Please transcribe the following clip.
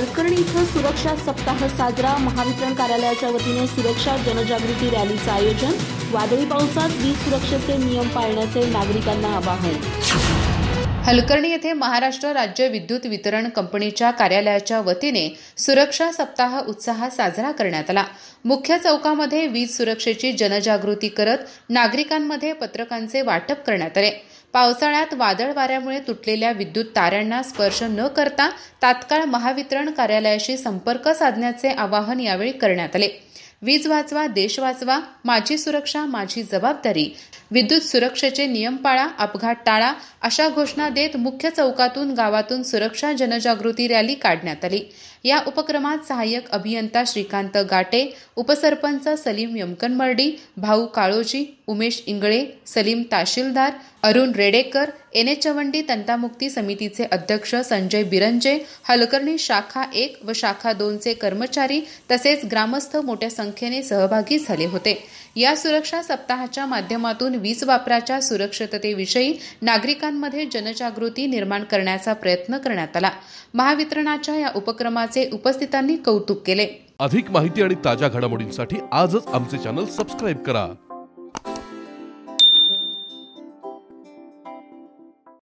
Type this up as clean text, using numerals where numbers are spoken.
हलकर्णी इथं सुरक्षा सप्ताह साजरा। महावितरण कार्यालयाच्या वतीने सुरक्षा जनजागृती रॅलीचं आयोजन। वादळी पावसात वीज सुरक्षेचे नियम पाळण्याचे नागरिकांना आवाहन। हलकर्णी येथे महाराष्ट्र राज्य विद्युत वितरण कंपनीच्या कार्यालयाच्या वतीने सुरक्षा सप्ताह उत्साहात साजरा करण्यात आला। मुख्य चौकामध्ये वीज सुरक्षेची जनजागृती करत नागरिकांमध्ये पत्रकांचे वाटप करण्यात आले। पावसाळ्यात वादळ वाऱ्यामुळे तुटलेल्या विद्युत तारांना स्पर्श न करता तात्काळ महावितरण कार्यालयाशी संपर्क साधण्याचे आवाहन यावेळी करण्यात आले। वीज वाचवा, देश वाचवा, माझी सुरक्षा माझी जबाबदारी, विद्युत सुरक्षेचे नियम पाळा, अपघात टाळा अशा घोषणा देत मुख्य चौकातून गावातून सुरक्षा जनजागृती रॅली काढण्यात आली। या उपक्रमात सहाय्यक अभियंता श्रीकांत गाटे, उपसरपंच सलीम यमकनमर्डी, भाऊ काळोजी, उमेश इंगळे, सलीम तहसीलदार, अरुण रेडेकर, चवंडी तंटामुक्ती समितीचे अध्यक्ष संजय बिरंजे, हलकर्णी शाखा 1 व शाखा 2 चे कर्मचारी तसेच ग्रामस्थ मोठ्या संख्येने सहभागी झाले होते। या सुरक्षा सप्ताहाच्या माध्यमातून वीज वापराच्या सुरक्षिततेविषयी नागरिकांमध्ये जनजागृती निर्माण करण्याचा प्रयत्न करण्यात आला। महावितरणाच्या या उपक्रमाचे उपस्थितांनी कौतुक केले। अधिक माहिती आणि ताज्या घडामोडींसाठी आजच आमचे चॅनल सबस्क्राइब करा।